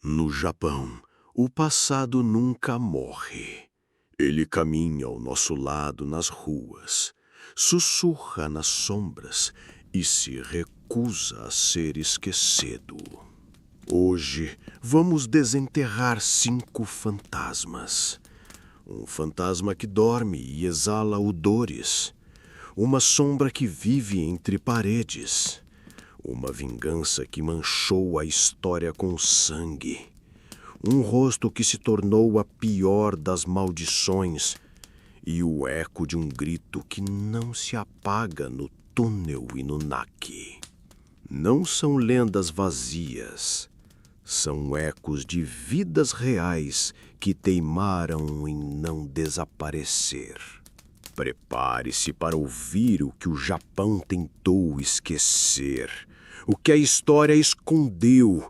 No Japão, o passado nunca morre. Ele caminha ao nosso lado nas ruas, sussurra nas sombras e se recusa a ser esquecido. Hoje, vamos desenterrar 5 fantasmas. Um fantasma que dorme e exala odores. Uma sombra que vive entre paredes. Uma vingança que manchou a história com sangue. Um rosto que se tornou a pior das maldições. E o eco de um grito que não se apaga no túnel Inunaki. Não são lendas vazias. São ecos de vidas reais que teimaram em não desaparecer. Prepare-se para ouvir o que o Japão tentou esquecer, o que a história escondeu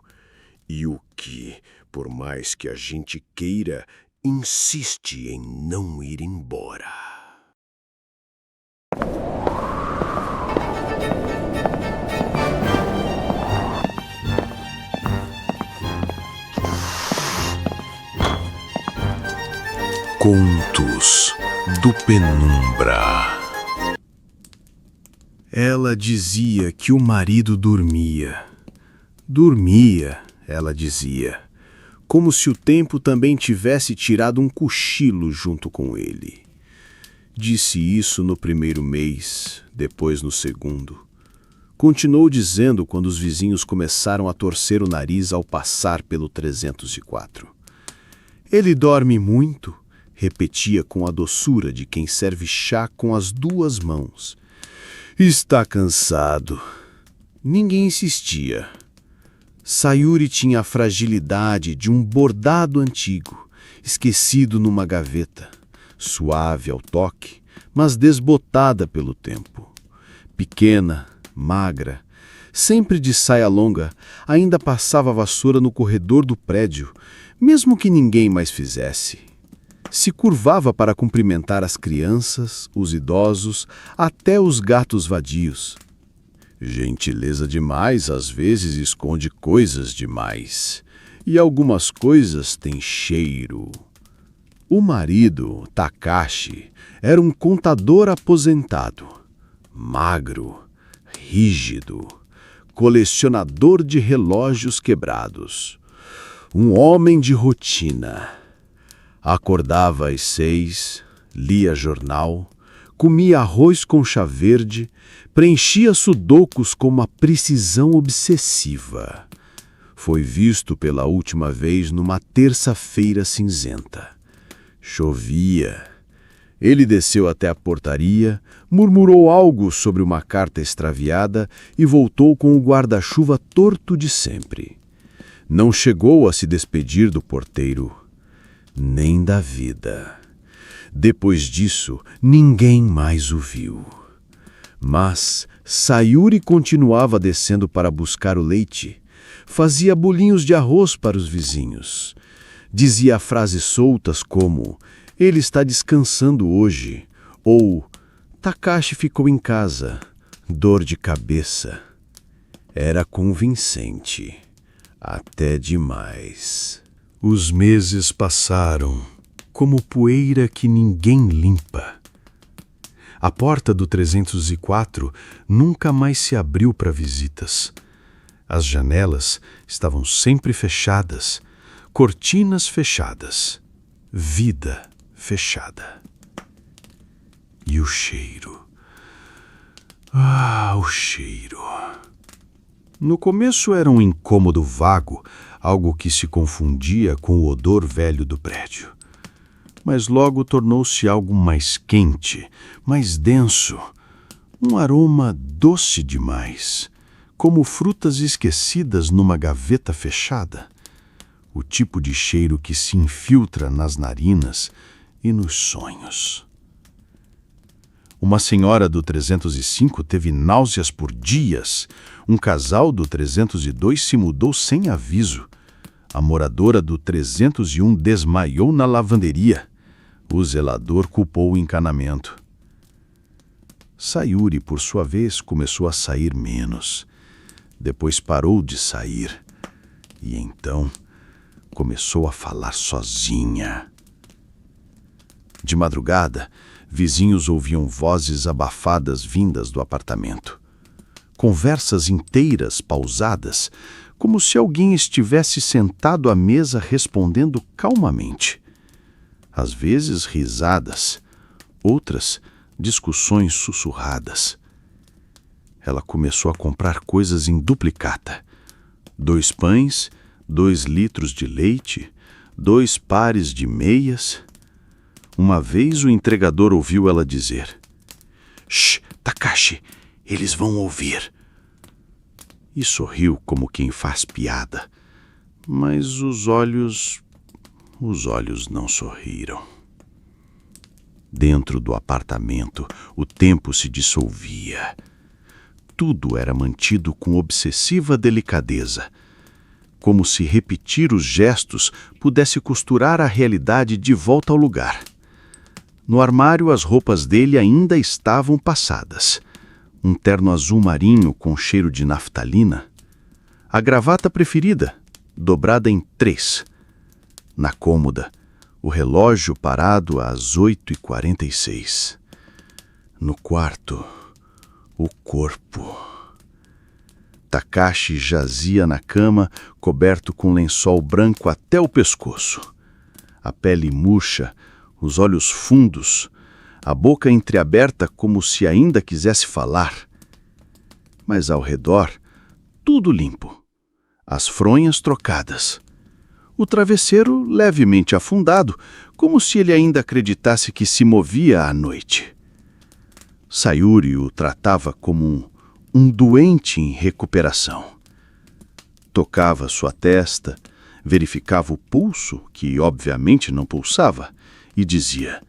e o que, por mais que a gente queira, insiste em não ir embora. Contos do Penumbra. Ela dizia que o marido dormia. Dormia, ela dizia, como se o tempo também tivesse tirado um cochilo junto com ele. Disse isso no primeiro mês, depois no segundo. Continuou dizendo quando os vizinhos começaram a torcer o nariz ao passar pelo 304. Ele dorme muito, repetia com a doçura de quem serve chá com as 2 mãos. Está cansado. Ninguém insistia. Sayuri tinha a fragilidade de um bordado antigo, esquecido numa gaveta, suave ao toque, mas desbotada pelo tempo. Pequena, magra, sempre de saia longa, ainda passava a vassoura no corredor do prédio, mesmo que ninguém mais fizesse. Se curvava para cumprimentar as crianças, os idosos, até os gatos vadios. Gentileza demais às vezes esconde coisas demais, e algumas coisas têm cheiro. O marido, Takashi, era um contador aposentado, magro, rígido, colecionador de relógios quebrados. Um homem de rotina. Acordava às 6, lia jornal, comia arroz com chá verde, preenchia sudokus com uma precisão obsessiva. Foi visto pela última vez numa terça-feira cinzenta. Chovia. Ele desceu até a portaria, murmurou algo sobre uma carta extraviada e voltou com o guarda-chuva torto de sempre. Não chegou a se despedir do porteiro, nem da vida. Depois disso, ninguém mais o viu. Mas Sayuri continuava descendo para buscar o leite. Fazia bolinhos de arroz para os vizinhos. Dizia frases soltas como: ele está descansando hoje, ou Takashi ficou em casa, dor de cabeça. Era convincente, até demais. Os meses passaram, como poeira que ninguém limpa. A porta do 304 nunca mais se abriu para visitas. As janelas estavam sempre fechadas, cortinas fechadas, vida fechada. E o cheiro. Ah, o cheiro. No começo era um incômodo vago, algo que se confundia com o odor velho do prédio. Mas logo tornou-se algo mais quente, mais denso, um aroma doce demais, como frutas esquecidas numa gaveta fechada. O tipo de cheiro que se infiltra nas narinas e nos sonhos. Uma senhora do 305 teve náuseas por dias. Um casal do 302 se mudou sem aviso. A moradora do 301 desmaiou na lavanderia. O zelador culpou o encanamento. Sayuri, por sua vez, começou a sair menos. Depois parou de sair. E então, começou a falar sozinha. De madrugada, vizinhos ouviam vozes abafadas vindas do apartamento. Conversas inteiras pausadas, como se alguém estivesse sentado à mesa respondendo calmamente. Às vezes risadas, outras discussões sussurradas. Ela começou a comprar coisas em duplicata. 2 pães, 2 litros de leite, 2 pares de meias. Uma vez o entregador ouviu ela dizer: "Shh, Takashi, eles vão ouvir." E sorriu como quem faz piada, mas os olhos não sorriram. Dentro do apartamento, o tempo se dissolvia. Tudo era mantido com obsessiva delicadeza, como se repetir os gestos pudesse costurar a realidade de volta ao lugar. No armário, as roupas dele ainda estavam passadas. Um terno azul marinho com cheiro de naftalina. A gravata preferida, dobrada em 3. Na cômoda, o relógio parado às 8h46. No quarto, o corpo. Takashi jazia na cama, coberto com lençol branco até o pescoço. A pele murcha, os olhos fundos, a boca entreaberta como se ainda quisesse falar. Mas ao redor, tudo limpo. As fronhas trocadas. O travesseiro levemente afundado, como se ele ainda acreditasse que se movia à noite. Sayuri o tratava como um doente em recuperação. Tocava sua testa, verificava o pulso, que obviamente não pulsava, e dizia: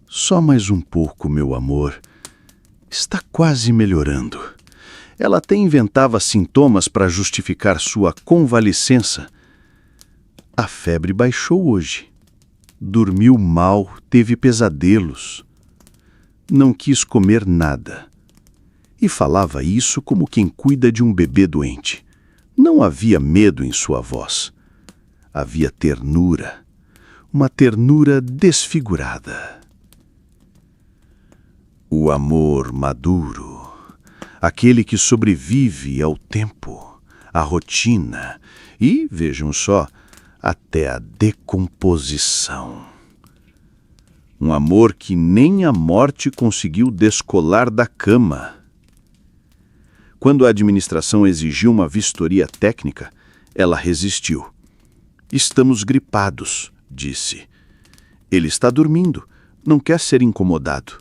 "Só mais um pouco, meu amor. Está quase melhorando." Ela até inventava sintomas para justificar sua convalescença. A febre baixou hoje. Dormiu mal, teve pesadelos. Não quis comer nada. E falava isso como quem cuida de um bebê doente. Não havia medo em sua voz. Havia ternura. Uma ternura desfigurada. O amor maduro, aquele que sobrevive ao tempo, à rotina e, vejam só, até a decomposição. Um amor que nem a morte conseguiu descolar da cama. Quando a administração exigiu uma vistoria técnica, ela resistiu. "Estamos gripados", disse. "Ele está dormindo, não quer ser incomodado."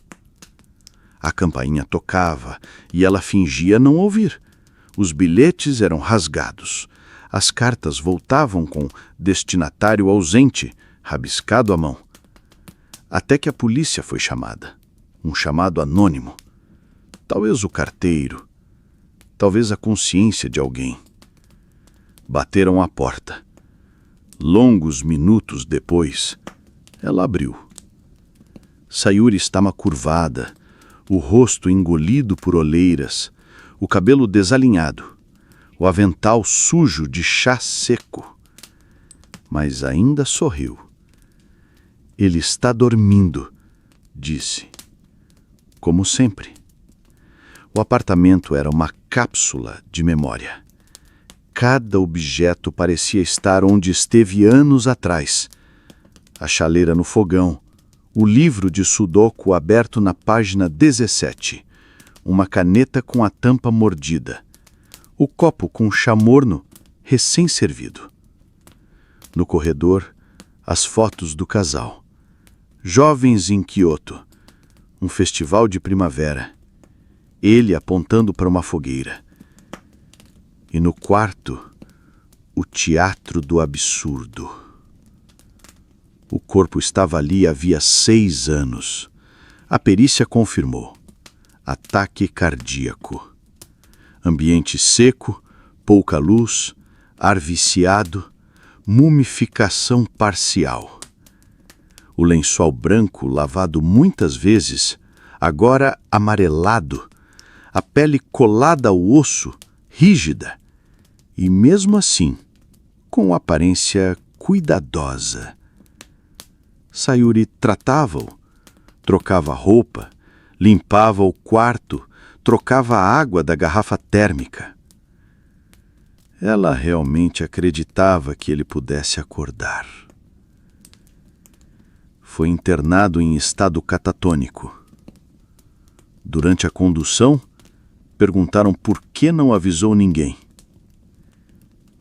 A campainha tocava e ela fingia não ouvir. Os bilhetes eram rasgados. As cartas voltavam com destinatário ausente, rabiscado à mão. Até que a polícia foi chamada. Um chamado anônimo. Talvez o carteiro. Talvez a consciência de alguém. Bateram à porta. Longos minutos depois, ela abriu. Sayuri estava curvada, o rosto engolido por olheiras, o cabelo desalinhado, o avental sujo de chá seco. Mas ainda sorriu. "Ele está dormindo", disse. Como sempre. O apartamento era uma cápsula de memória. Cada objeto parecia estar onde esteve anos atrás. A chaleira no fogão, o livro de sudoku aberto na página 17, uma caneta com a tampa mordida, o copo com chá morno recém-servido. No corredor, as fotos do casal. Jovens em Kyoto, um festival de primavera. Ele apontando para uma fogueira. E no quarto, o teatro do absurdo. O corpo estava ali havia 6 anos. A perícia confirmou. Ataque cardíaco. Ambiente seco, pouca luz, ar viciado, mumificação parcial. O lençol branco, lavado muitas vezes, agora amarelado, a pele colada ao osso, rígida, e mesmo assim, com aparência cuidadosa. Sayuri tratava-o, trocava a roupa, limpava o quarto, trocava a água da garrafa térmica. Ela realmente acreditava que ele pudesse acordar. Foi internado em estado catatônico. Durante a condução, perguntaram por que não avisou ninguém.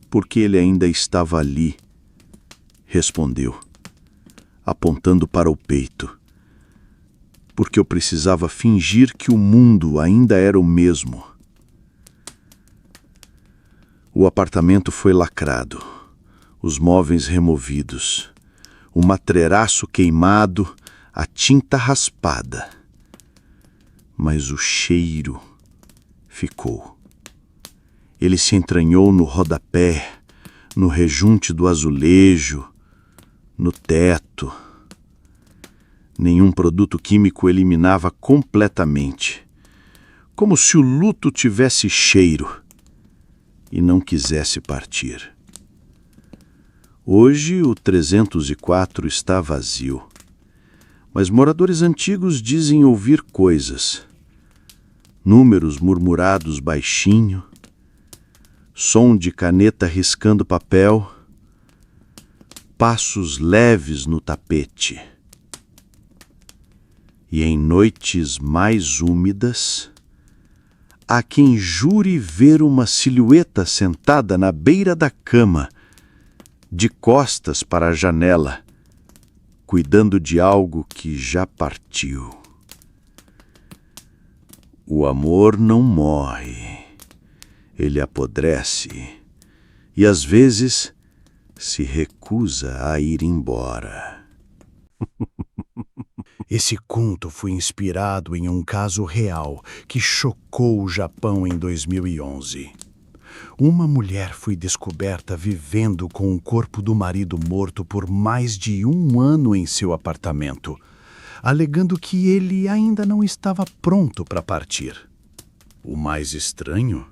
Porque ele ainda estava ali, respondeu, apontando para o peito. Porque eu precisava fingir que o mundo ainda era o mesmo. O apartamento foi lacrado, os móveis removidos, o matreiraço queimado, a tinta raspada. Mas o cheiro ficou. Ele se entranhou no rodapé, no rejunte do azulejo, no teto. Nenhum produto químico eliminava completamente, como se o luto tivesse cheiro e não quisesse partir. Hoje o 304 está vazio, mas moradores antigos dizem ouvir coisas. Números murmurados baixinho, som de caneta riscando papel, passos leves no tapete. E em noites mais úmidas, há quem jure ver uma silhueta sentada na beira da cama, de costas para a janela, cuidando de algo que já partiu. O amor não morre, ele apodrece e às vezes se recusa a ir embora. Esse conto foi inspirado em um caso real que chocou o Japão em 2011. Uma mulher foi descoberta vivendo com o corpo do marido morto por mais de 1 ano em seu apartamento, alegando que ele ainda não estava pronto para partir. O mais estranho?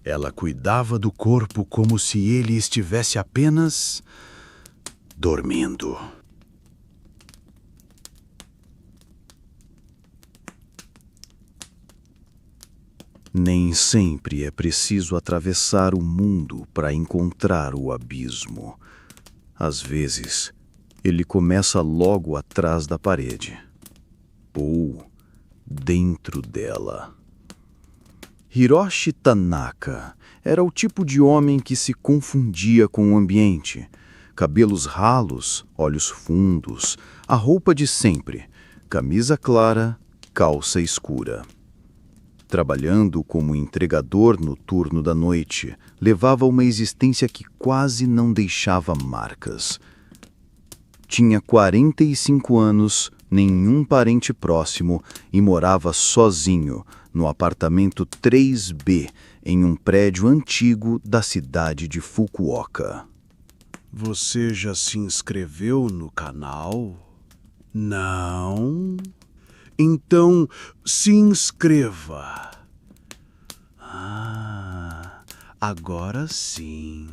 Ela cuidava do corpo como se ele estivesse apenas dormindo. Nem sempre é preciso atravessar o mundo para encontrar o abismo. Às vezes, ele começa logo atrás da parede, ou dentro dela. Hiroshi Tanaka era o tipo de homem que se confundia com o ambiente. Cabelos ralos, olhos fundos, a roupa de sempre, camisa clara, calça escura. Trabalhando como entregador no turno da noite, levava uma existência que quase não deixava marcas. Tinha 45 anos, nenhum parente próximo e morava sozinho no apartamento 3B, em um prédio antigo da cidade de Fukuoka. Você já se inscreveu no canal? Não? Então, se inscreva. Agora sim.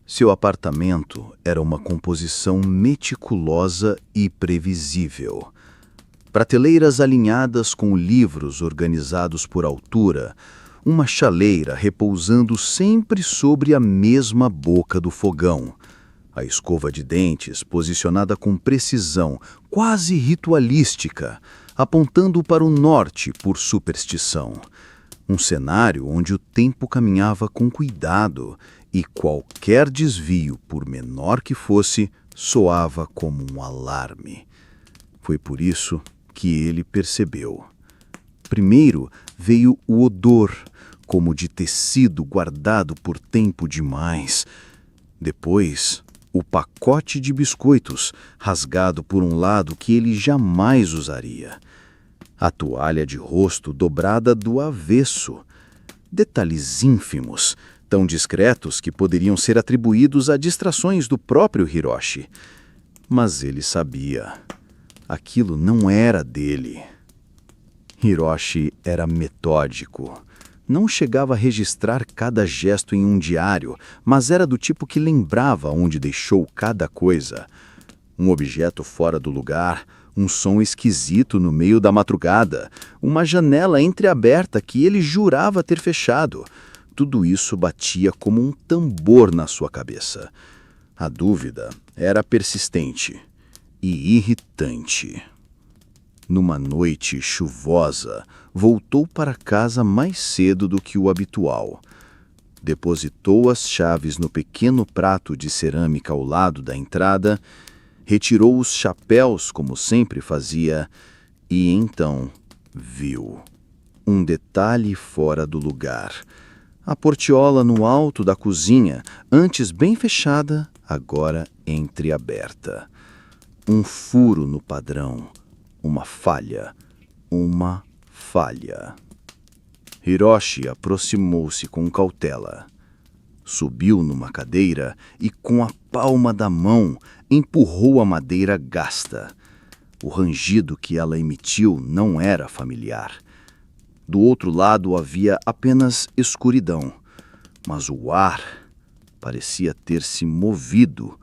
Seu apartamento era uma composição meticulosa e previsível. Prateleiras alinhadas com livros organizados por altura, uma chaleira repousando sempre sobre a mesma boca do fogão, a escova de dentes posicionada com precisão, quase ritualística, apontando para o norte por superstição. Um cenário onde o tempo caminhava com cuidado e qualquer desvio, por menor que fosse, soava como um alarme. Foi por isso que ele percebeu. Primeiro veio o odor, como de tecido guardado por tempo demais. Depois, o pacote de biscoitos, rasgado por um lado que ele jamais usaria. A toalha de rosto dobrada do avesso. Detalhes ínfimos, tão discretos que poderiam ser atribuídos a distrações do próprio Hiroshi. Mas ele sabia. Aquilo não era dele. Hiroshi era metódico. Não chegava a registrar cada gesto em um diário, mas era do tipo que lembrava onde deixou cada coisa. Um objeto fora do lugar, um som esquisito no meio da madrugada, uma janela entreaberta que ele jurava ter fechado. Tudo isso batia como um tambor na sua cabeça. A dúvida era persistente e irritante. Numa noite chuvosa, voltou para casa mais cedo do que o habitual. Depositou as chaves no pequeno prato de cerâmica ao lado da entrada, retirou os chapéus como sempre fazia e então viu um detalhe fora do lugar. A portiola no alto da cozinha, antes bem fechada, agora entreaberta. Um furo no padrão. Uma falha. Hiroshi aproximou-se com cautela. Subiu numa cadeira e, com a palma da mão, empurrou a madeira gasta. O rangido que ela emitiu não era familiar. Do outro lado havia apenas escuridão, mas o ar parecia ter se movido,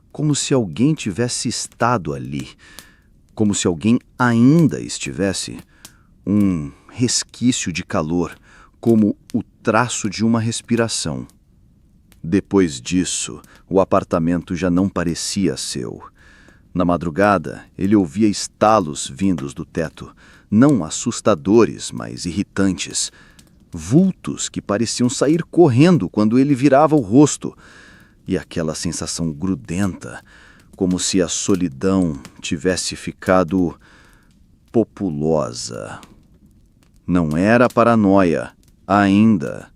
como se alguém tivesse estado ali. Como se alguém ainda estivesse, um resquício de calor, como o traço de uma respiração. Depois disso, o apartamento já não parecia seu. Na madrugada, ele ouvia estalos vindos do teto, não assustadores, mas irritantes. Vultos que pareciam sair correndo quando ele virava o rosto. E aquela sensação grudenta, como se a solidão tivesse ficado populosa. Não era paranoia, ainda.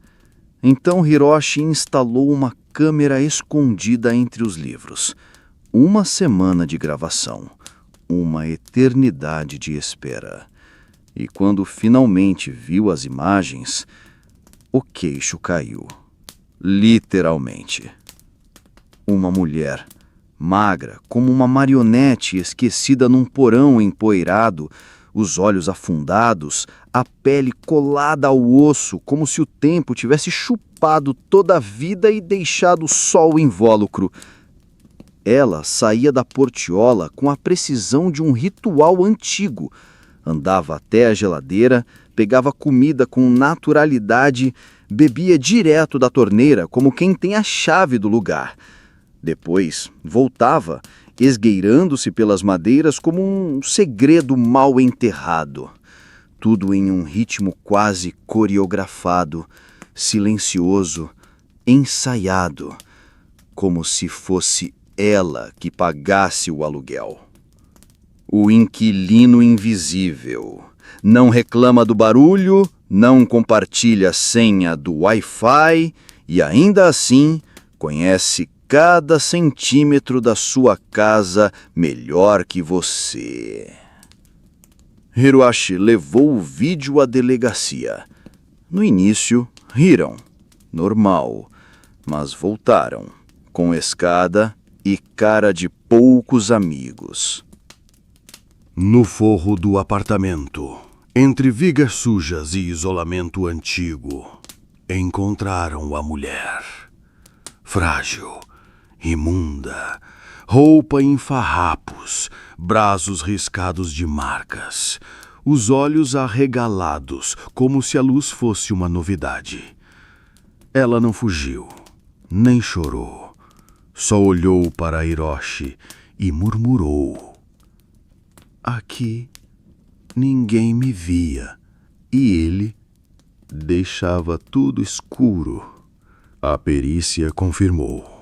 Então Hiroshi instalou uma câmera escondida entre os livros. Uma semana de gravação, uma eternidade de espera. E quando finalmente viu as imagens, o queixo caiu. Literalmente. Uma mulher, magra, como uma marionete esquecida num porão empoeirado, os olhos afundados, a pele colada ao osso, como se o tempo tivesse chupado toda a vida e deixado só o invólucro. Ela saía da portiola com a precisão de um ritual antigo. Andava até a geladeira, pegava comida com naturalidade, bebia direto da torneira como quem tem a chave do lugar. Depois, voltava, esgueirando-se pelas madeiras como um segredo mal enterrado. Tudo em um ritmo quase coreografado, silencioso, ensaiado, como se fosse ela que pagasse o aluguel. O inquilino invisível. Não reclama do barulho, não compartilha a senha do Wi-Fi e ainda assim conhece cada centímetro da sua casa melhor que você. Hiroshi levou o vídeo à delegacia. No início, riram. Normal. Mas voltaram, com escada e cara de poucos amigos. No forro do apartamento, entre vigas sujas e isolamento antigo, encontraram a mulher. Frágil, imunda, roupa em farrapos, braços riscados de marcas, os olhos arregalados, como se a luz fosse uma novidade. Ela não fugiu, nem chorou, só olhou para Hiroshi e murmurou: "Aqui ninguém me via", e ele deixava tudo escuro. A perícia confirmou.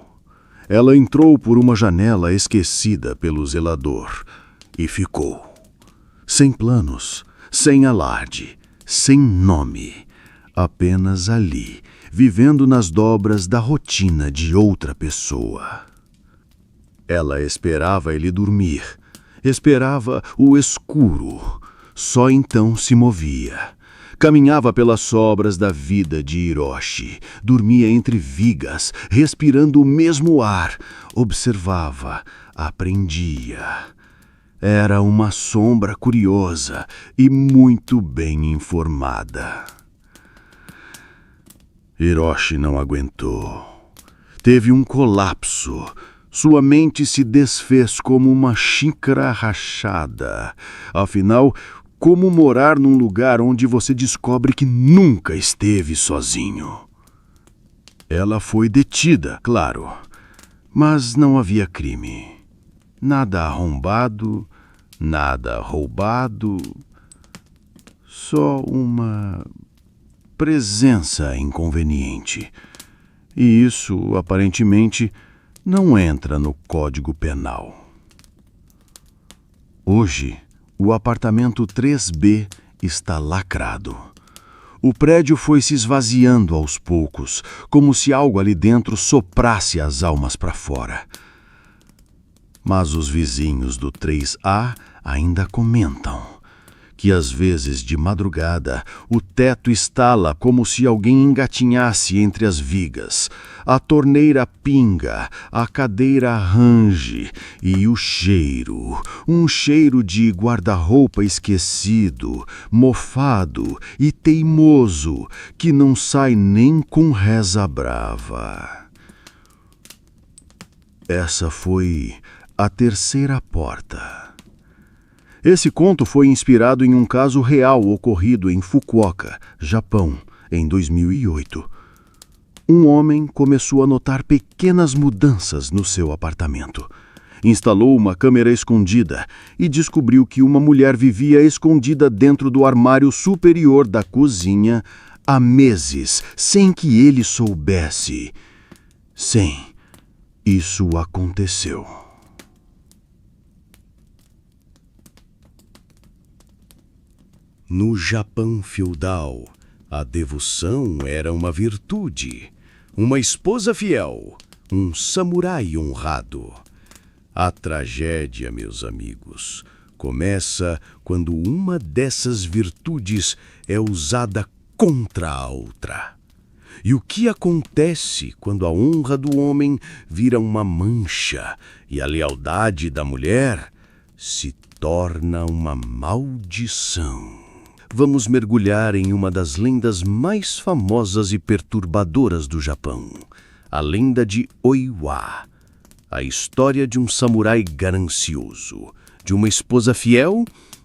Ela entrou por uma janela esquecida pelo zelador e ficou. Sem planos, sem alarde, sem nome, apenas ali, vivendo nas dobras da rotina de outra pessoa. Ela esperava ele dormir, esperava o escuro, só então se movia. Caminhava pelas sobras da vida de Hiroshi, dormia entre vigas, respirando o mesmo ar, observava, aprendia. Era uma sombra curiosa e muito bem informada. Hiroshi não aguentou. Teve um colapso. Sua mente se desfez como uma xícara rachada. Afinal, como morar num lugar onde você descobre que nunca esteve sozinho? Ela foi detida, claro, mas não havia crime. Nada arrombado, nada roubado, só uma presença inconveniente. E isso, aparentemente, não entra no Código Penal. Hoje, o apartamento 3B está lacrado. O prédio foi se esvaziando aos poucos, como se algo ali dentro soprasse as almas para fora. Mas os vizinhos do 3A ainda comentam que às vezes de madrugada o teto estala como se alguém engatinhasse entre as vigas, a torneira pinga, a cadeira range e o cheiro, um cheiro de guarda-roupa esquecido, mofado e teimoso, que não sai nem com reza brava. Essa foi a terceira porta. Esse conto foi inspirado em um caso real ocorrido em Fukuoka, Japão, em 2008. Um homem começou a notar pequenas mudanças no seu apartamento. Instalou uma câmera escondida e descobriu que uma mulher vivia escondida dentro do armário superior da cozinha há meses, sem que ele soubesse. Sim, isso aconteceu. No Japão feudal, a devoção era uma virtude, uma esposa fiel, um samurai honrado. A tragédia, meus amigos, começa quando uma dessas virtudes é usada contra a outra. E o que acontece quando a honra do homem vira uma mancha e a lealdade da mulher se torna uma maldição? Vamos mergulhar em uma das lendas mais famosas e perturbadoras do Japão, a lenda de Oiwa, a história de um samurai ganancioso, de uma esposa fiel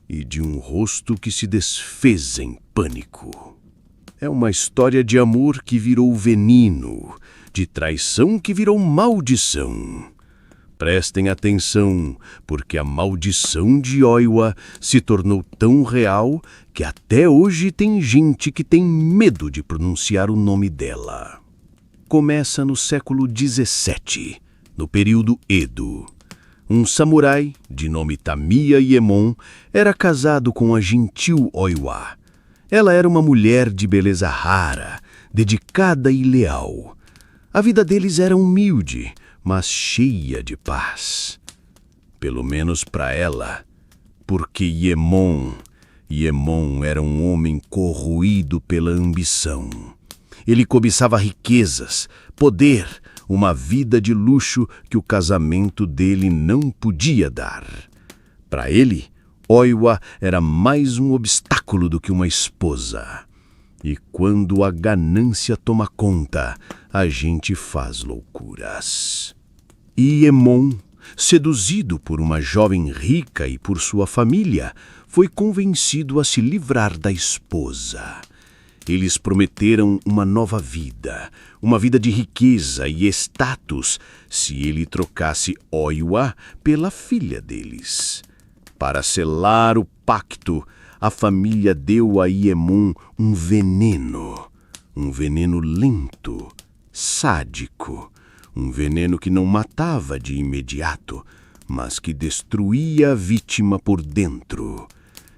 e de um rosto que se desfez em pânico. É uma história de amor que virou veneno, de traição que virou maldição. Prestem atenção, porque a maldição de Oiwa se tornou tão real que até hoje tem gente que tem medo de pronunciar o nome dela. Começa no século XVII, no período Edo. Um samurai, de nome Tamiya Iemon, era casado com a gentil Oiwa. Ela era uma mulher de beleza rara, dedicada e leal. A vida deles era humilde, mas cheia de paz. Pelo menos para ela, porque Iemon era um homem corroído pela ambição. Ele cobiçava riquezas, poder, uma vida de luxo que o casamento dele não podia dar. Para ele, Oiwa era mais um obstáculo do que uma esposa. E quando a ganância toma conta, a gente faz loucuras. Iemon, seduzido por uma jovem rica e por sua família, foi convencido a se livrar da esposa. Eles prometeram uma nova vida, uma vida de riqueza e status, se ele trocasse Oiwa pela filha deles. Para selar o pacto, a família deu a Iemon um veneno lento, sádico, um veneno que não matava de imediato, mas que destruía a vítima por dentro.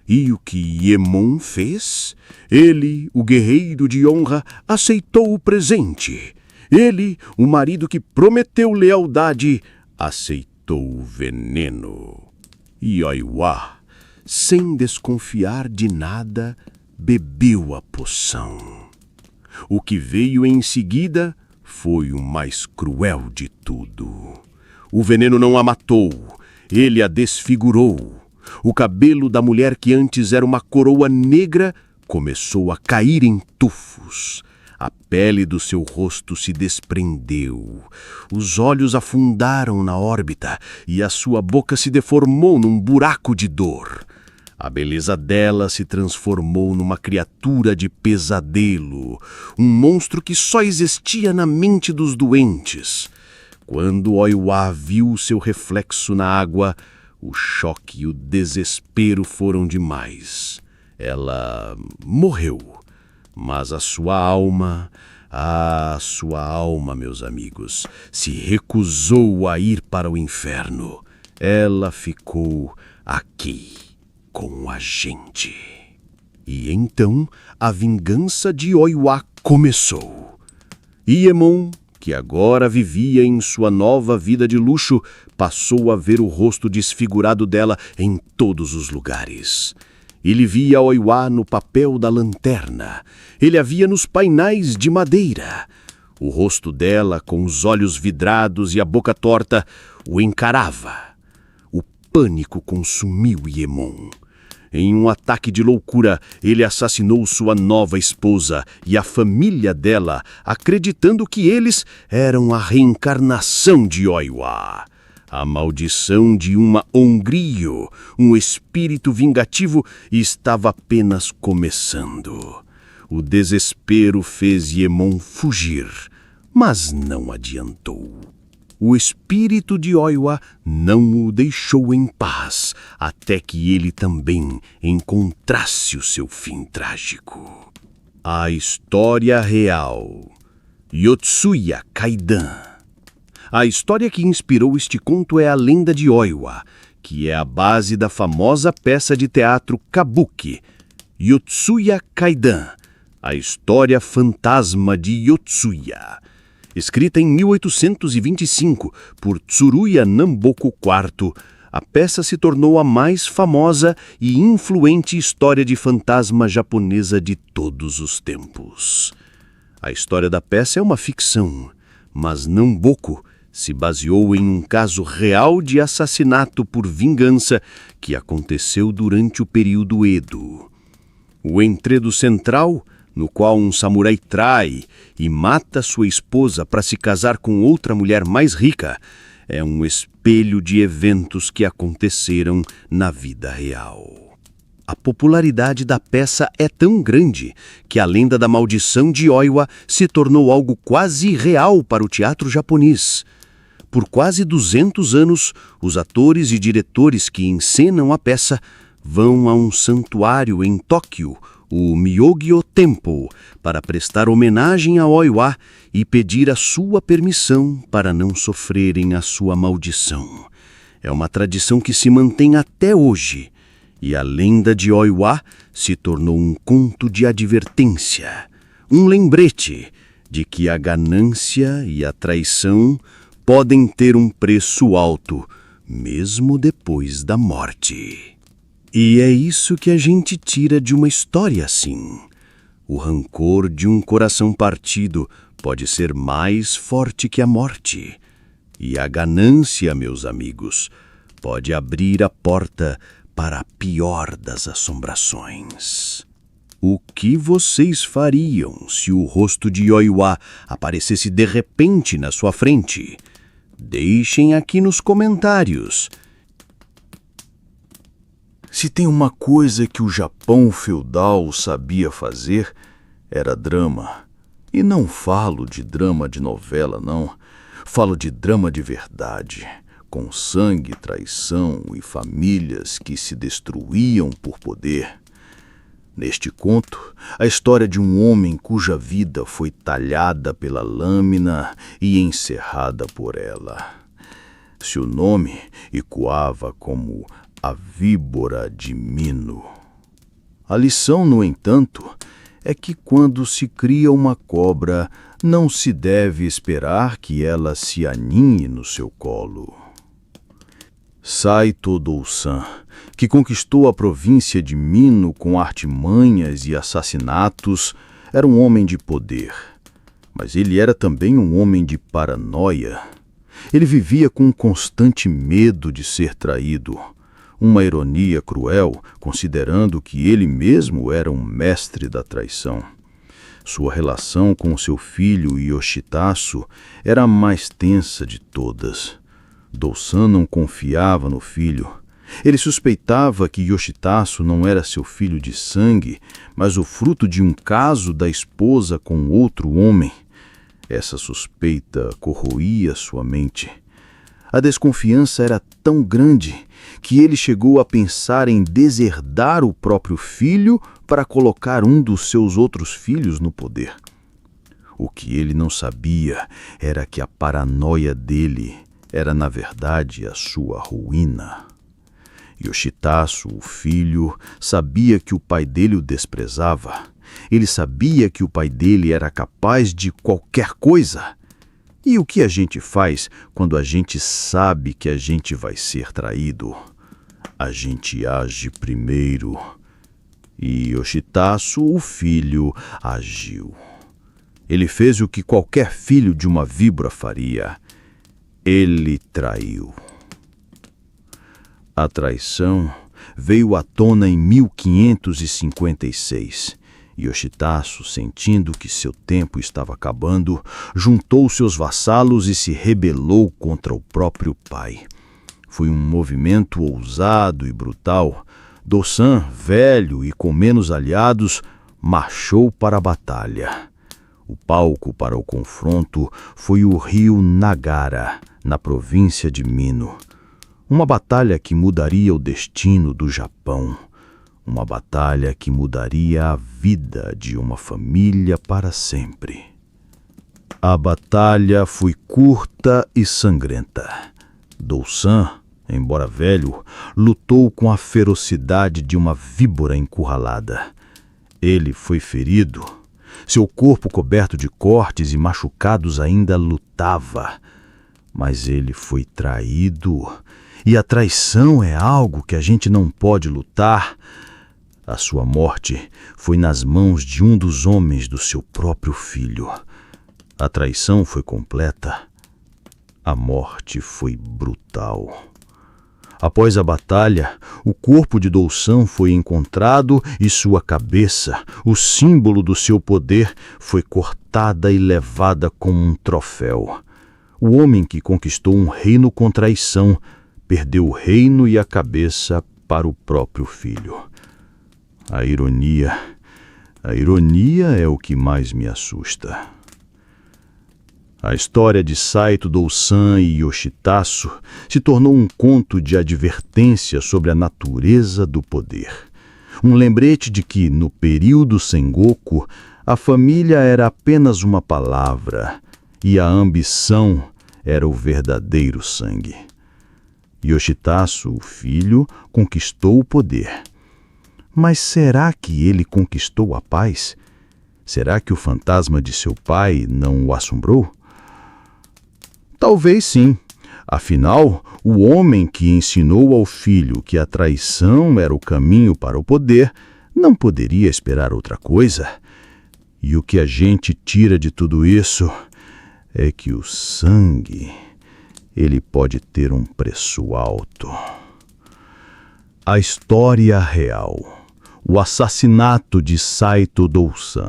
E o que Iemon fez? Ele, o guerreiro de honra, aceitou o presente. Ele, o marido que prometeu lealdade, aceitou o veneno. E Oiwa, sem desconfiar de nada, bebeu a poção. O que veio em seguida foi o mais cruel de tudo. O veneno não a matou, ele a desfigurou. O cabelo da mulher que antes era uma coroa negra começou a cair em tufos. A pele do seu rosto se desprendeu, os olhos afundaram na órbita e a sua boca se deformou num buraco de dor. A beleza dela se transformou numa criatura de pesadelo, um monstro que só existia na mente dos doentes. Quando Oiwa viu seu reflexo na água, o choque e o desespero foram demais. Ela morreu, mas a sua alma, meus amigos, se recusou a ir para o inferno. Ela ficou aqui com a gente. E então a vingança de Oiwa começou. Iemon, que agora vivia em sua nova vida de luxo, passou a ver o rosto desfigurado dela em todos os lugares. Ele via Oiwa no papel da lanterna. Ele a via nos painéis de madeira. O rosto dela, com os olhos vidrados e a boca torta, o encarava. O pânico consumiu Iemon. Em um ataque de loucura, ele assassinou sua nova esposa e a família dela, acreditando que eles eram a reencarnação de Oiwa. A maldição de uma Onryo, um espírito vingativo, estava apenas começando. O desespero fez Iemon fugir, mas não adiantou. O espírito de Oiwa não o deixou em paz, até que ele também encontrasse o seu fim trágico. A história real. Yotsuya Kaidan. A história que inspirou este conto é a lenda de Oiwa, que é a base da famosa peça de teatro Kabuki, Yotsuya Kaidan, a história fantasma de Yotsuya. Escrita em 1825 por Tsuruya Namboku IV, a peça se tornou a mais famosa e influente história de fantasma japonesa de todos os tempos. A história da peça é uma ficção, mas Namboku se baseou em um caso real de assassinato por vingança que aconteceu durante o período Edo. O enredo central, no qual um samurai trai e mata sua esposa para se casar com outra mulher mais rica, é um espelho de eventos que aconteceram na vida real. A popularidade da peça é tão grande que a lenda da maldição de Oiwa se tornou algo quase real para o teatro japonês. Por quase 200 anos, os atores e diretores que encenam a peça vão a um santuário em Tóquio, o Myogi-o Temple, para prestar homenagem a Oiwa e pedir a sua permissão para não sofrerem a sua maldição. É uma tradição que se mantém até hoje, e a lenda de Oiwa se tornou um conto de advertência, um lembrete de que a ganância e a traição podem ter um preço alto, mesmo depois da morte. E é isso que a gente tira de uma história assim. O rancor de um coração partido pode ser mais forte que a morte. E a ganância, meus amigos, pode abrir a porta para a pior das assombrações. O que vocês fariam se o rosto de Oiwa aparecesse de repente na sua frente? Deixem aqui nos comentários. Se tem uma coisa que o Japão feudal sabia fazer, era drama. E não falo de drama de novela, não. Falo de drama de verdade, com sangue, traição e famílias que se destruíam por poder. Neste conto, a história de um homem cuja vida foi talhada pela lâmina e encerrada por ela. Seu nome ecoava como a víbora de Mino. A lição, no entanto, é que quando se cria uma cobra, não se deve esperar que ela se aninhe no seu colo. Saito Dousan, que conquistou a província de Mino com artimanhas e assassinatos, era um homem de poder. Mas ele era também um homem de paranoia. Ele vivia com um constante medo de ser traído. Uma ironia cruel, considerando que ele mesmo era um mestre da traição. Sua relação com seu filho Yoshitasu era a mais tensa de todas. Dosan não confiava no filho. Ele suspeitava que Yoshitasu não era seu filho de sangue, mas o fruto de um caso da esposa com outro homem. Essa suspeita corroía sua mente. A desconfiança era tão grande que ele chegou a pensar em deserdar o próprio filho para colocar um dos seus outros filhos no poder. O que ele não sabia era que a paranoia dele era, na verdade, a sua ruína. Yoshitasu, o filho, sabia que o pai dele o desprezava. Ele sabia que o pai dele era capaz de qualquer coisa. E o que a gente faz quando a gente sabe que a gente vai ser traído? A gente age primeiro. E Yoshitasu, o filho, agiu. Ele fez o que qualquer filho de uma víbora faria. Ele traiu. A traição veio à tona em 1556. Yoshitasu, sentindo que seu tempo estava acabando, juntou seus vassalos e se rebelou contra o próprio pai. Foi um movimento ousado e brutal. Dosan, velho e com menos aliados, marchou para a batalha. O palco para o confronto foi o rio Nagara, na província de Mino. Uma batalha que mudaria o destino do Japão. Uma batalha que mudaria a vida de uma família para sempre. A batalha foi curta e sangrenta. Dosan, embora velho, lutou com a ferocidade de uma víbora encurralada. Ele foi ferido. Seu corpo coberto de cortes e machucados ainda lutava. Mas ele foi traído. E a traição é algo que a gente não pode lutar. A sua morte foi nas mãos de um dos homens do seu próprio filho. A traição foi completa. A morte foi brutal. Após a batalha, o corpo de Dosan foi encontrado e sua cabeça, o símbolo do seu poder, foi cortada e levada como um troféu. O homem que conquistou um reino com traição perdeu o reino e a cabeça para o próprio filho. A ironia é o que mais me assusta. A história de Saito Dosan e Yoshitasu se tornou um conto de advertência sobre a natureza do poder. Um lembrete de que, no período Sengoku, a família era apenas uma palavra e a ambição era o verdadeiro sangue. Yoshitasu, o filho, conquistou o poder. Mas será que ele conquistou a paz? Será que o fantasma de seu pai não o assombrou? Talvez sim. Afinal, o homem que ensinou ao filho que a traição era o caminho para o poder não poderia esperar outra coisa. E o que a gente tira de tudo isso é que o sangue, ele pode ter um preço alto. A história real. O assassinato de Saito Dosan.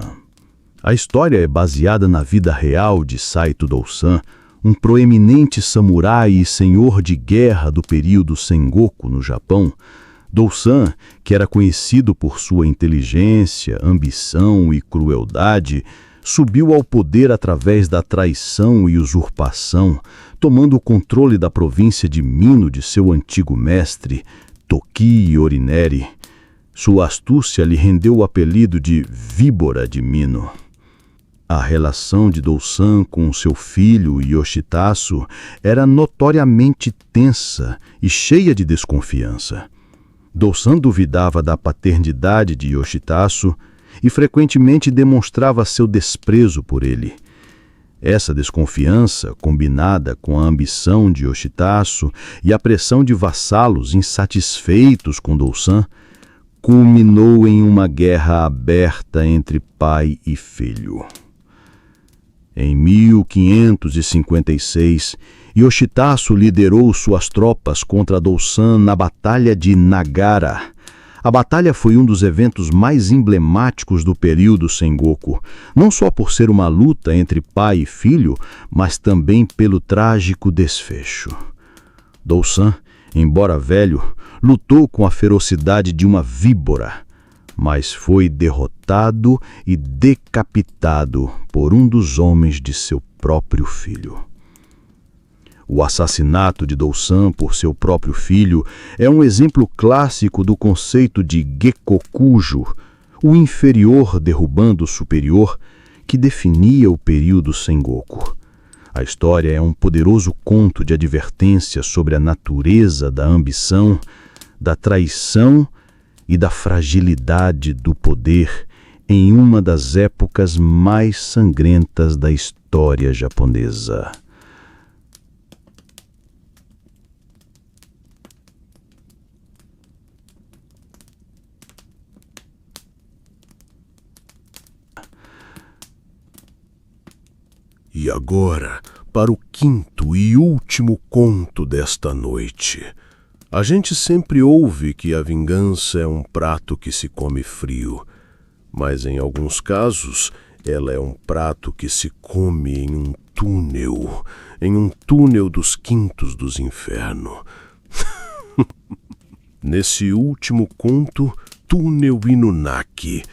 A história é baseada na vida real de Saito Dosan, um proeminente samurai e senhor de guerra do período Sengoku no Japão. Dosan, que era conhecido por sua inteligência, ambição e crueldade, subiu ao poder através da traição e usurpação, tomando o controle da província de Mino de seu antigo mestre, Toki Orineri. Sua astúcia lhe rendeu o apelido de Víbora de Mino. A relação de Dosan com seu filho Yoshitasu era notoriamente tensa e cheia de desconfiança. Dosan duvidava da paternidade de Yoshitasu e frequentemente demonstrava seu desprezo por ele. Essa desconfiança, combinada com a ambição de Yoshitasu e a pressão de vassalos insatisfeitos com Dosan, culminou em uma guerra aberta entre pai e filho. Em 1556, Yoshitasu liderou suas tropas contra Dosan na Batalha de Nagara. A batalha foi um dos eventos mais emblemáticos do período Sengoku, não só por ser uma luta entre pai e filho, mas também pelo trágico desfecho. Dousan, embora velho, lutou com a ferocidade de uma víbora, mas foi derrotado e decapitado por um dos homens de seu próprio filho. O assassinato de Dousan por seu próprio filho é um exemplo clássico do conceito de Gekkokujo, o inferior derrubando o superior, que definia o período Sengoku. A história é um poderoso conto de advertência sobre a natureza da ambição, da traição e da fragilidade do poder em uma das épocas mais sangrentas da história japonesa. E agora, para o quinto e último conto desta noite. A gente sempre ouve que a vingança é um prato que se come frio, mas em alguns casos ela é um prato que se come em um túnel dos quintos dos infernos. Nesse último conto, Túnel Inunaki,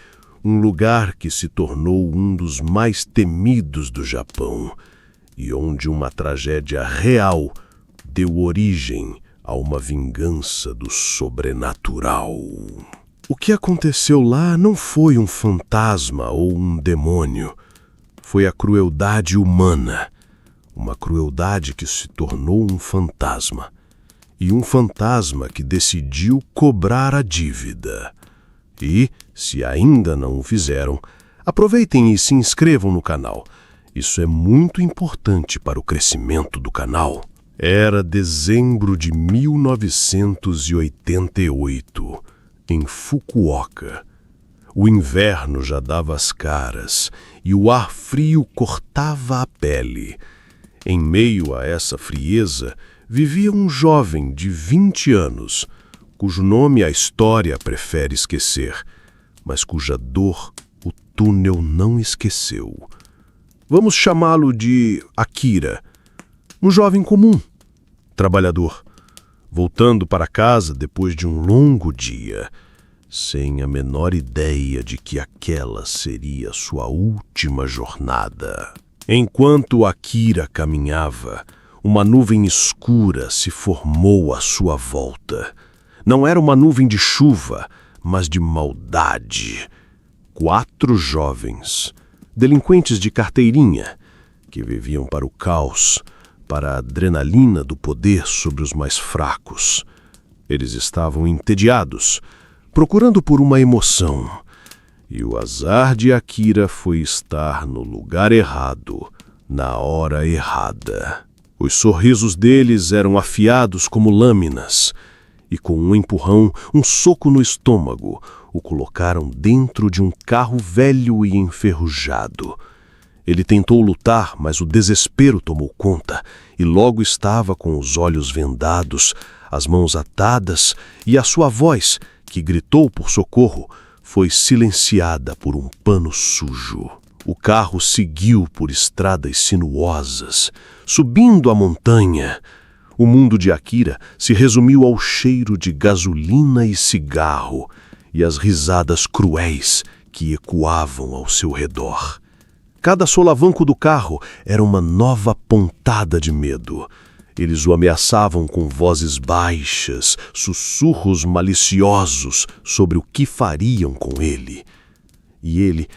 um lugar que se tornou um dos mais temidos do Japão e onde uma tragédia real deu origem a uma vingança do sobrenatural. O que aconteceu lá não foi um fantasma ou um demônio. Foi a crueldade humana, uma crueldade que se tornou um fantasma. E um fantasma que decidiu cobrar a dívida. E, se ainda não o fizeram, aproveitem e se inscrevam no canal. Isso é muito importante para o crescimento do canal. Era dezembro de 1988, em Fukuoka. O inverno já dava as caras e o ar frio cortava a pele. Em meio a essa frieza, vivia um jovem de 20 anos, cujo nome a história prefere esquecer, mas cuja dor o túnel não esqueceu. Vamos chamá-lo de Akira, um jovem comum, trabalhador, voltando para casa depois de um longo dia, sem a menor ideia de que aquela seria sua última jornada. Enquanto Akira caminhava, uma nuvem escura se formou à sua volta. Não era uma nuvem de chuva, mas de maldade. 4 jovens, delinquentes de carteirinha, que viviam para o caos, para a adrenalina do poder sobre os mais fracos. Eles estavam entediados, procurando por uma emoção. E o azar de Akira foi estar no lugar errado, na hora errada. Os sorrisos deles eram afiados como lâminas, e com um empurrão, um soco no estômago, o colocaram dentro de um carro velho e enferrujado. Ele tentou lutar, mas o desespero tomou conta, e logo estava com os olhos vendados, as mãos atadas, e a sua voz, que gritou por socorro, foi silenciada por um pano sujo. O carro seguiu por estradas sinuosas, subindo a montanha. O mundo de Akira se resumiu ao cheiro de gasolina e cigarro e às risadas cruéis que ecoavam ao seu redor. Cada solavanco do carro era uma nova pontada de medo. Eles o ameaçavam com vozes baixas, sussurros maliciosos sobre o que fariam com ele. E ele,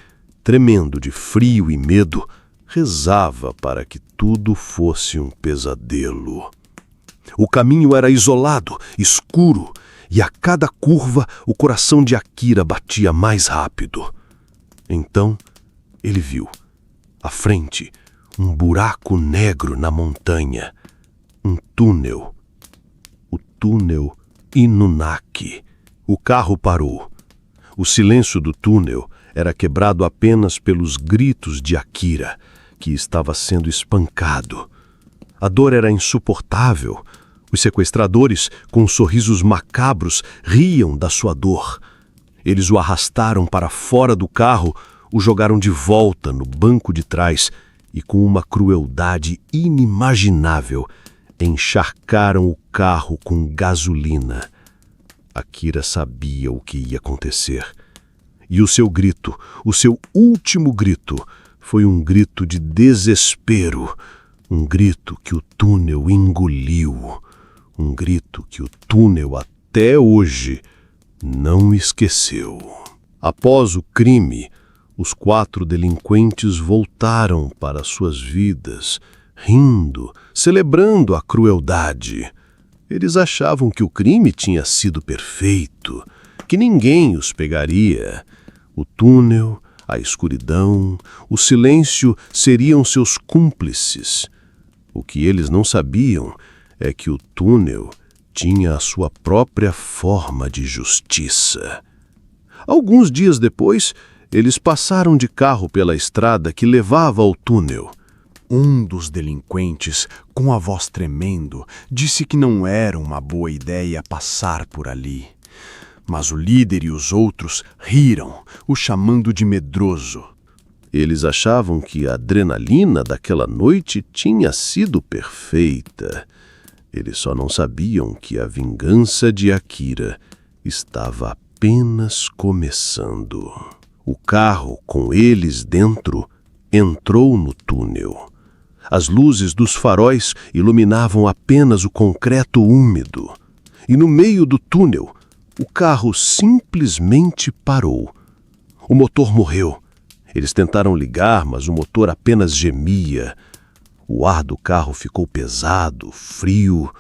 tremendo de frio e medo, rezava para que tudo fosse um pesadelo. O caminho era isolado, escuro, e a cada curva o coração de Akira batia mais rápido. Então ele viu, à frente, um buraco negro na montanha, um túnel. O túnel Inunaki. O carro parou. O silêncio do túnel era quebrado apenas pelos gritos de Akira, que estava sendo espancado. A dor era insuportável, Os sequestradores, com sorrisos macabros, riam da sua dor. Eles o arrastaram para fora do carro, o jogaram de volta no banco de trás e, com uma crueldade inimaginável, encharcaram o carro com gasolina. Akira sabia o que ia acontecer. E o seu grito, o seu último grito, foi um grito de desespero, um grito que o túnel engoliu, um grito que o túnel até hoje não esqueceu. Após o crime, os 4 delinquentes voltaram para suas vidas, rindo, celebrando a crueldade. Eles achavam que o crime tinha sido perfeito, que ninguém os pegaria. O túnel, a escuridão, o silêncio seriam seus cúmplices. O que eles não sabiam é que o túnel tinha a sua própria forma de justiça. Alguns dias depois, eles passaram de carro pela estrada que levava ao túnel. Um dos delinquentes, com a voz tremendo, disse que não era uma boa ideia passar por ali. Mas o líder e os outros riram, o chamando de medroso. Eles achavam que a adrenalina daquela noite tinha sido perfeita. Eles só não sabiam que a vingança de Akira estava apenas começando. O carro, com eles dentro, entrou no túnel. As luzes dos faróis iluminavam apenas o concreto úmido. E no meio do túnel, o carro simplesmente parou. O motor morreu. Eles tentaram ligar, mas o motor apenas gemia. O ar do carro ficou pesado, frio.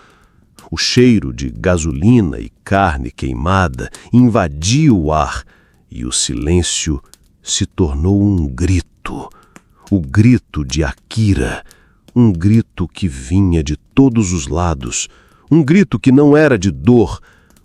O cheiro de gasolina e carne queimada invadiu o ar e o silêncio se tornou um grito. O grito de Akira, um grito que vinha de todos os lados, um grito que não era de dor,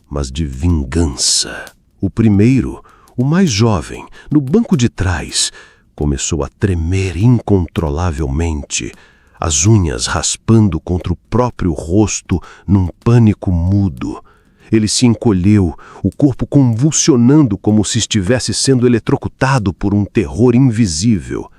mas de vingança. O primeiro, o mais jovem, no banco de trás, começou a tremer incontrolavelmente, as unhas raspando contra o próprio rosto num pânico mudo. Ele se encolheu, o corpo convulsionando como se estivesse sendo eletrocutado por um terror invisível.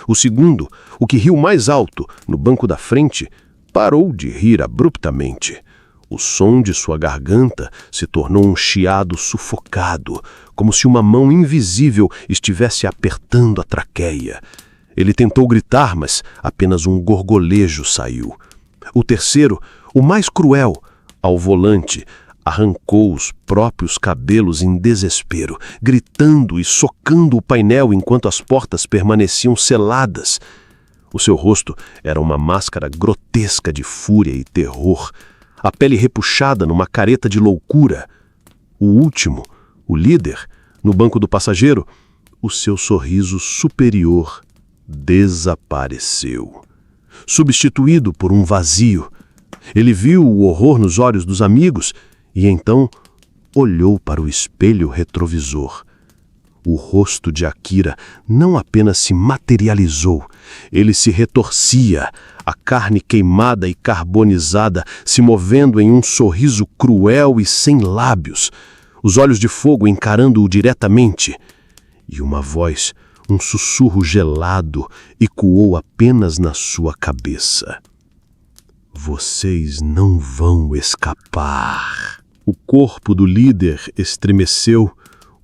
O segundo, o que riu mais alto, no banco da frente, parou de rir abruptamente. O som de sua garganta se tornou um chiado sufocado, como se uma mão invisível estivesse apertando a traqueia. Ele tentou gritar, mas apenas um gorgolejo saiu. O terceiro, o mais cruel, ao volante, arrancou os próprios cabelos em desespero, gritando e socando o painel enquanto as portas permaneciam seladas. O seu rosto era uma máscara grotesca de fúria e terror, a pele repuxada numa careta de loucura. O último, o líder, no banco do passageiro, o seu sorriso superior desapareceu, substituído por um vazio. Ele viu o horror nos olhos dos amigos e então olhou para o espelho retrovisor. O rosto de Akira não apenas se materializou, ele se retorcia, a carne queimada e carbonizada se movendo em um sorriso cruel e sem lábios, os olhos de fogo encarando-o diretamente. E uma voz, um sussurro gelado, ecoou apenas na sua cabeça. Vocês não vão escapar. O corpo do líder estremeceu,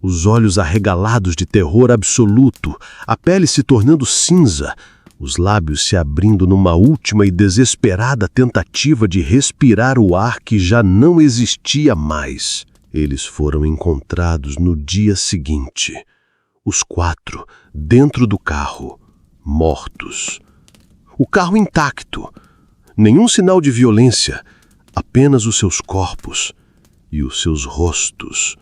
os olhos arregalados de terror absoluto, a pele se tornando cinza, os lábios se abrindo numa última e desesperada tentativa de respirar o ar que já não existia mais. Eles foram encontrados no dia seguinte, os 4 dentro do carro, mortos. O carro intacto, nenhum sinal de violência, apenas os seus corpos e os seus rostos.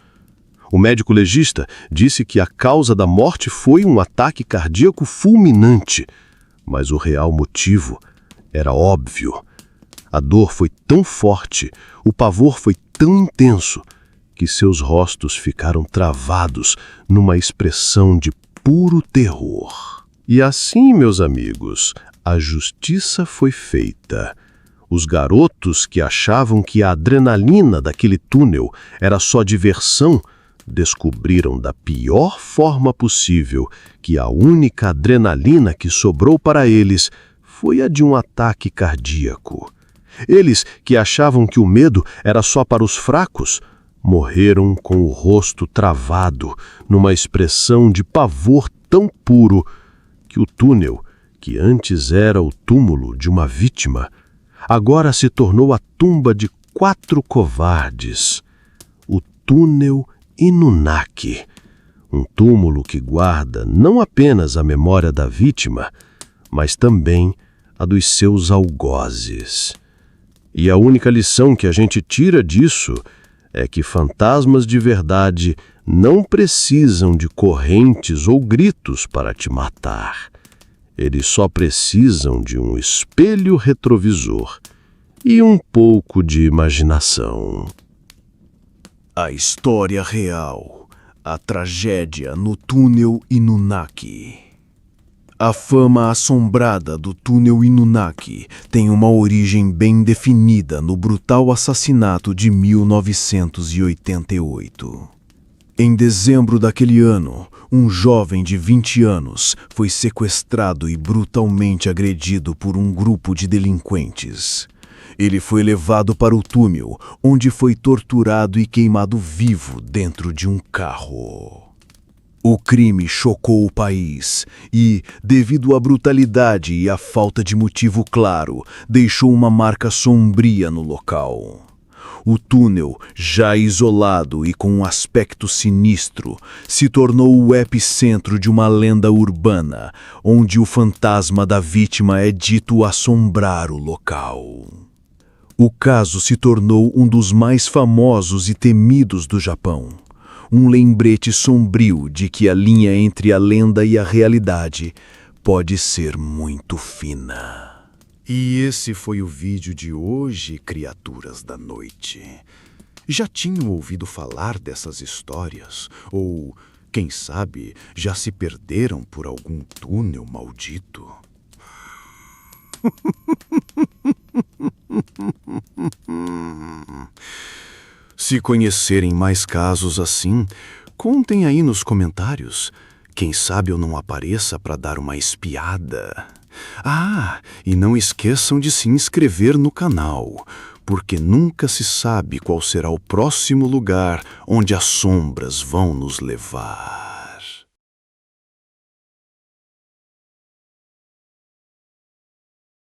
O médico legista disse que a causa da morte foi um ataque cardíaco fulminante, mas o real motivo era óbvio. A dor foi tão forte, o pavor foi tão intenso, que seus rostos ficaram travados numa expressão de puro terror. E assim, meus amigos, a justiça foi feita. Os garotos que achavam que a adrenalina daquele túnel era só diversão, descobriram da pior forma possível que a única adrenalina que sobrou para eles foi a de um ataque cardíaco. Eles, que achavam que o medo era só para os fracos, morreram com o rosto travado, numa expressão de pavor tão puro que o túnel, que antes era o túmulo de uma vítima, agora se tornou a tumba de 4 covardes. O túnel Inunaki, um túmulo que guarda não apenas a memória da vítima, mas também a dos seus algozes. E a única lição que a gente tira disso é que fantasmas de verdade não precisam de correntes ou gritos para te matar. Eles só precisam de um espelho retrovisor e um pouco de imaginação. A história real, a tragédia no túnel Inunaki. A fama assombrada do túnel Inunaki tem uma origem bem definida no brutal assassinato de 1988. Em dezembro daquele ano, um jovem de 20 anos foi sequestrado e brutalmente agredido por um grupo de delinquentes. Ele foi levado para o túnel, onde foi torturado e queimado vivo dentro de um carro. O crime chocou o país e, devido à brutalidade e à falta de motivo claro, deixou uma marca sombria no local. O túnel, já isolado e com um aspecto sinistro, se tornou o epicentro de uma lenda urbana, onde o fantasma da vítima é dito assombrar o local. O caso se tornou um dos mais famosos e temidos do Japão. Um lembrete sombrio de que a linha entre a lenda e a realidade pode ser muito fina. E esse foi o vídeo de hoje, criaturas da noite. Já tinham ouvido falar dessas histórias? Ou, quem sabe, já se perderam por algum túnel maldito? Se conhecerem mais casos assim, contem aí nos comentários. Quem sabe eu não apareça para dar uma espiada. Ah, e não esqueçam de se inscrever no canal, porque nunca se sabe qual será o próximo lugar onde as sombras vão nos levar.